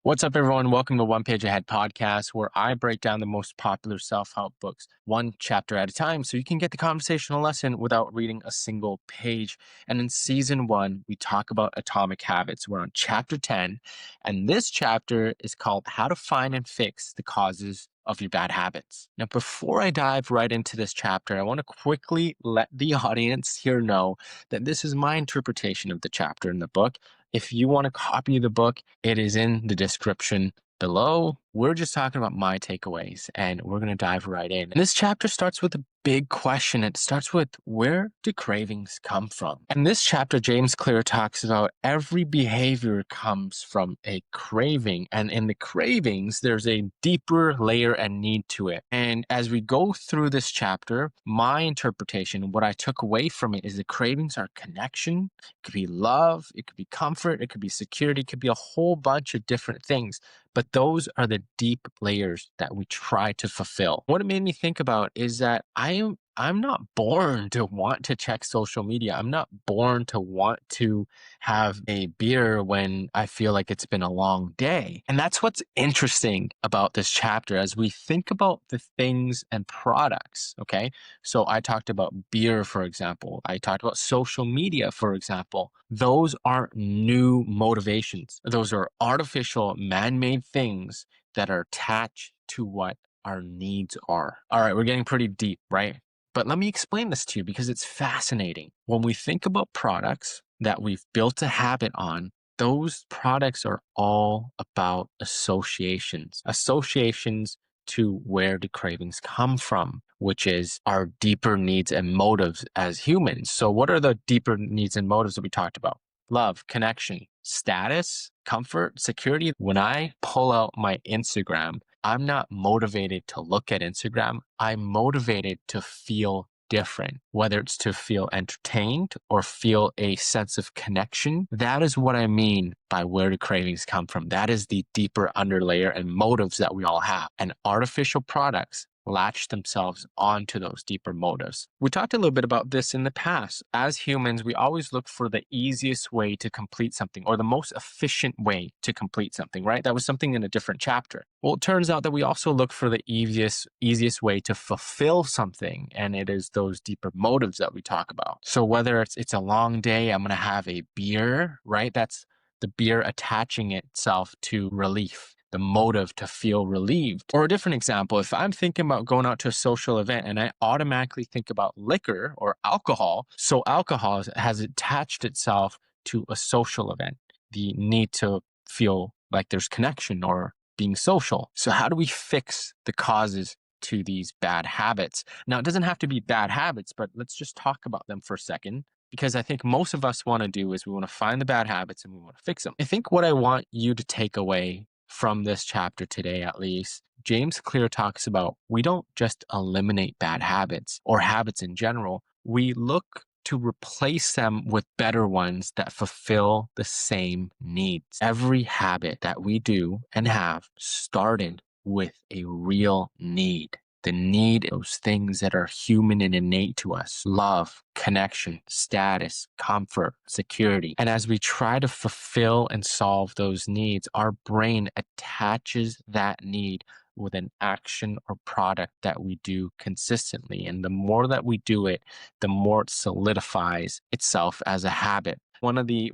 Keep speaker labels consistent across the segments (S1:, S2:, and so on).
S1: What's up, everyone? Welcome to One Page Ahead podcast, where I break down the most popular self-help books one chapter at a time so you can get the conversational lesson without reading a single page. And in season 1, we talk about atomic habits. We're on chapter 10, and this chapter is called How to Find and Fix the Causes of Your Bad Habits. Now, before I dive right into this chapter, I want to quickly let the audience here know that this is my interpretation of the chapter in the book. If you want a copy of the book, it is in the description below. We're just talking about my takeaways, and we're going to dive right in. And this chapter starts with a big question. It starts with, where do cravings come from? In this chapter, James Clear talks about every behavior comes from a craving. And in the cravings, there's a deeper layer and need to it. And as we go through this chapter, my interpretation, what I took away from it is the cravings are connection. It could be love, it could be comfort, it could be security, it could be a whole bunch of different things. But those are the deep layers that we try to fulfill. What it made me think about is that I'm not born to want to check social media. I'm not born to want to have a beer when I feel like it's been a long day. And that's what's interesting about this chapter as we think about the things and products, okay? So I talked about beer, for example. I talked about social media, for example. Those aren't new motivations. Those are artificial, man-made things that are attached to what our needs are. All right, we're getting pretty deep, right? But let me explain this to you because it's fascinating. When we think about products that we've built a habit on, those products are all about associations. Associations to where the cravings come from, which is our deeper needs and motives as humans. So what are the deeper needs and motives that we talked about? Love, connection, status, comfort, security. When I pull out my Instagram, I'm not motivated to look at Instagram. I'm motivated to feel different, whether it's to feel entertained or feel a sense of connection. That is what I mean by where the cravings come from. That is the deeper underlayer and motives that we all have. And artificial products latch themselves onto those deeper motives. We talked a little bit about this in the past. As humans, we always look for the easiest way to complete something or the most efficient way to complete something, right? That was something in a different chapter. Well, it turns out that we also look for the easiest way to fulfill something, and it is those deeper motives that we talk about. So whether it's a long day, I'm going to have a beer, right? That's the beer attaching itself to relief, the motive to feel relieved. Or a different example, if I'm thinking about going out to a social event and I automatically think about liquor or alcohol, so alcohol has attached itself to a social event, the need to feel like there's connection or being social. So how do we fix the causes to these bad habits? Now, it doesn't have to be bad habits, but let's just talk about them for a second. Because I think most of us want to do is we want to find the bad habits and we want to fix them. I think what I want you to take away from this chapter today, at least, James Clear talks about we don't just eliminate bad habits or habits in general. We look to replace them with better ones that fulfill the same needs. Every habit that we do and have started with a real need. The need, those things that are human and innate to us: love, connection, status, comfort, security. And as we try to fulfill and solve those needs, our brain attaches that need with an action or product that we do consistently. And the more that we do it, the more it solidifies itself as a habit. One of the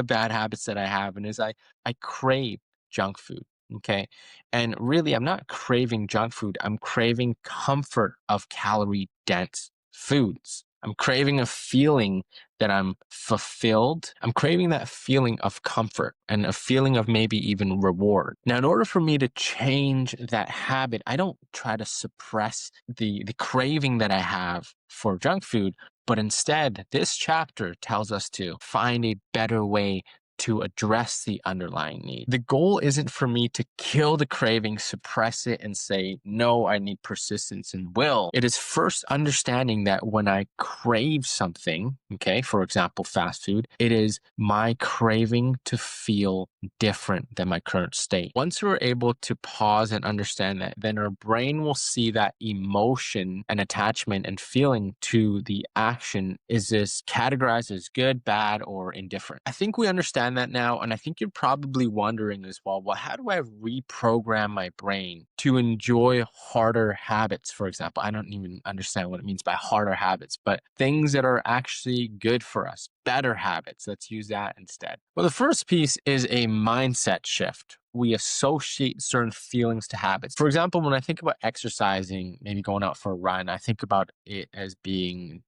S1: bad habits that I have is I crave junk food. Okay. And really, I'm not craving junk food. I'm craving comfort of calorie dense foods. I'm craving a feeling that I'm fulfilled. I'm craving that feeling of comfort and a feeling of maybe even reward. Now, in order for me to change that habit, I don't try to suppress the craving that I have for junk food, but instead, this chapter tells us to find a better way to address the underlying need. The goal isn't for me to kill the craving, suppress it, and say, no, I need persistence and will. It is first understanding that when I crave something, okay, for example, fast food, it is my craving to feel different than my current state. Once we're able to pause and understand that, then our brain will see that emotion and attachment and feeling to the action is this categorized as good, bad, or indifferent. I think we understand that now. And I think you're probably wondering as well, how do I reprogram my brain to enjoy harder habits, for example? I don't even understand what it means by harder habits, but things that are actually good for us, better habits. Let's use that instead. Well, the first piece is a mindset shift. We associate certain feelings to habits. For example, when I think about exercising, maybe going out for a run, I think about it as being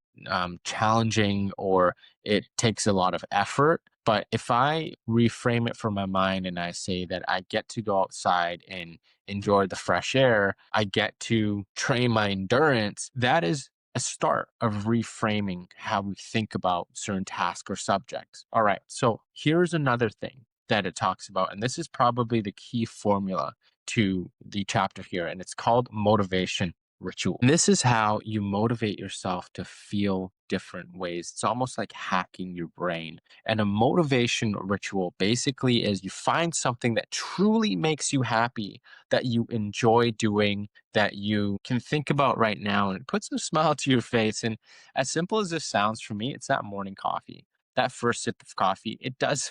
S1: challenging, or it takes a lot of effort. But if I reframe it for my mind and I say that I get to go outside and enjoy the fresh air, I get to train my endurance, that is a start of reframing how we think about certain tasks or subjects. All right, so here's another thing that it talks about, and this is probably the key formula to the chapter here, and it's called motivation ritual. And this is how you motivate yourself to feel different ways. It's almost like hacking your brain. And a motivation ritual basically is you find something that truly makes you happy, that you enjoy doing, that you can think about right now, and it puts a smile to your face. And as simple as this sounds, for me, it's that morning coffee. That first sip of coffee, it does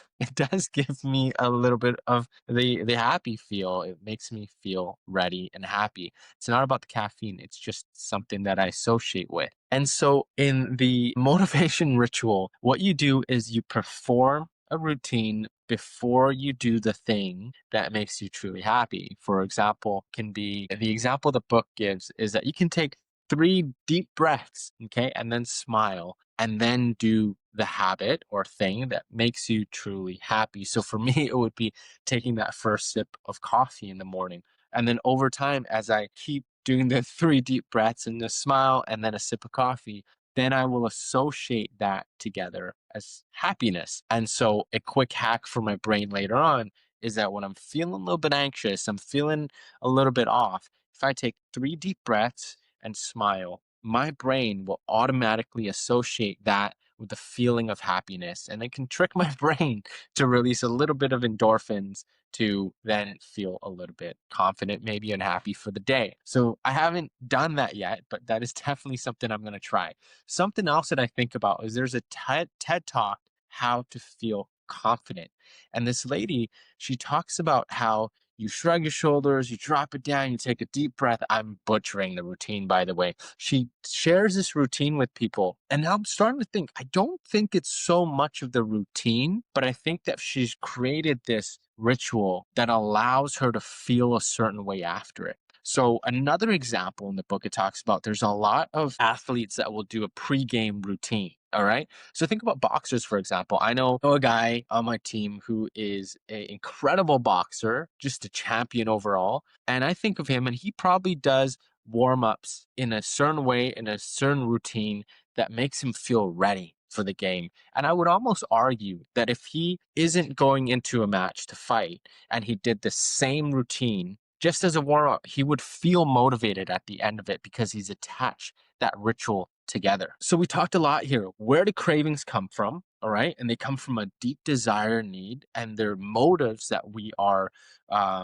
S1: give me a little bit of the happy feel. It makes me feel ready and happy. It's not about the caffeine, it's just something that I associate with. And so in the motivation ritual, what you do is you perform a routine before you do the thing that makes you truly happy. For example, can be the example the book gives is that you can take 3 deep breaths, okay, and then smile, and then do the habit or thing that makes you truly happy. So for me, it would be taking that first sip of coffee in the morning. And then over time, as I keep doing the 3 deep breaths and the smile and then a sip of coffee, then I will associate that together as happiness. And so a quick hack for my brain later on is that when I'm feeling a little bit anxious, I'm feeling a little bit off, if I take 3 deep breaths and smile, my brain will automatically associate that with the feeling of happiness. And it can trick my brain to release a little bit of endorphins to then feel a little bit confident, maybe, and happy for the day. So I haven't done that yet, but that is definitely something I'm going to try. Something else that I think about is there's a TED talk, How to Feel Confident. And this lady, she talks about how you shrug your shoulders, you drop it down, you take a deep breath. I'm butchering the routine, by the way. She shares this routine with people. And now I'm starting to think, I don't think it's so much of the routine, but I think that she's created this ritual that allows her to feel a certain way after it. So another example in the book, it talks about there's a lot of athletes that will do a pregame routine. All right. So think about boxers, for example. I know a guy on my team who is an incredible boxer, just a champion overall. And I think of him, and he probably does warm ups in a certain way, in a certain routine that makes him feel ready for the game. And I would almost argue that if he isn't going into a match to fight and he did the same routine just as a warm up, he would feel motivated at the end of it because he's attached that ritual together. So we talked a lot here. Where do cravings come from? All right. And they come from a deep desire and need, and they're motives that we are,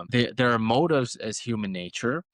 S1: there are motives as human nature.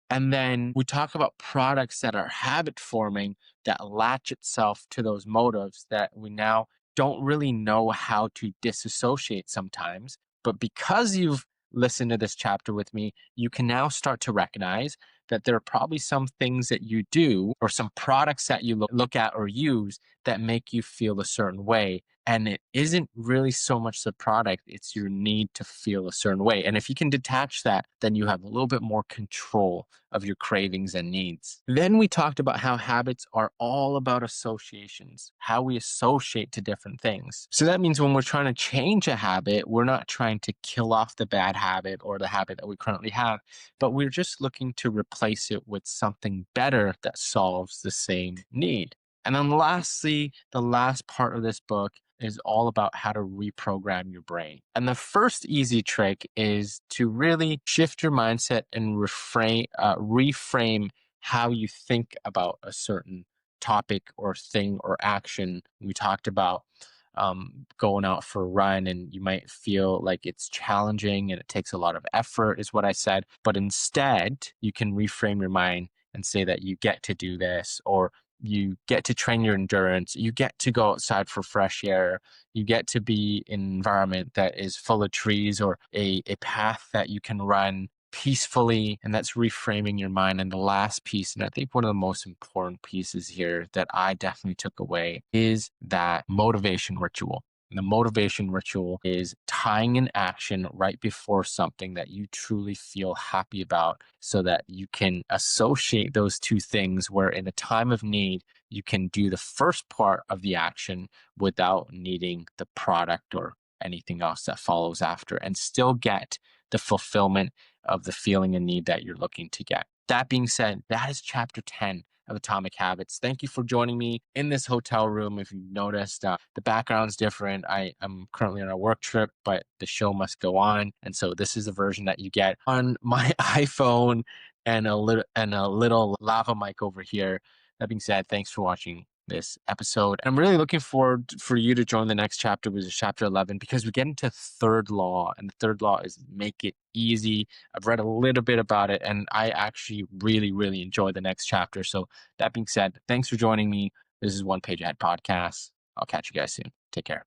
S1: And then we talk about products that are habit forming that latch itself to those motives that we now don't really know how to disassociate sometimes. But because you've listened to this chapter with me, you can now start to recognize that there are probably some things that you do or some products that you look at or use that make you feel a certain way. And it isn't really so much the product, it's your need to feel a certain way. And if you can detach that, then you have a little bit more control of your cravings and needs. Then we talked about how habits are all about associations, how we associate to different things. So that means when we're trying to change a habit, we're not trying to kill off the bad habit or the habit that we currently have, but we're just looking to replace it with something better that solves the same need. And then lastly, the last part of this book is all about how to reprogram your brain. And the first easy trick is to really shift your mindset and reframe how you think about a certain topic or thing or action. We talked about going out for a run, and you might feel like it's challenging and it takes a lot of effort, is what I said. But instead, you can reframe your mind and say that you get to do this, or you get to train your endurance, you get to go outside for fresh air, you get to be in an environment that is full of trees, or a path that you can run peacefully. And that's reframing your mind. And the last piece, and I think one of the most important pieces here that I definitely took away, is that motivation ritual. And the motivation ritual is tying an action right before something that you truly feel happy about, so that you can associate those two things, where in a time of need, you can do the first part of the action without needing the product or anything else that follows after, and still get the fulfillment of the feeling and need that you're looking to get. That being said, that is chapter 10 of Atomic Habits. Thank you for joining me in this hotel room. If you've noticed, the background's different. I am currently on a work trip, but the show must go on. And so this is a version that you get on my iPhone, and a little lava mic over here. That being said, thanks for watching this episode. I'm really looking forward for you to join the next chapter, which is chapter 11, because we get into third law, and the third law is make it easy. I've read a little bit about it, and I actually really, really enjoy the next chapter. So that being said, thanks for joining me. This is One Page Ahead Podcast. I'll catch you guys soon. Take care.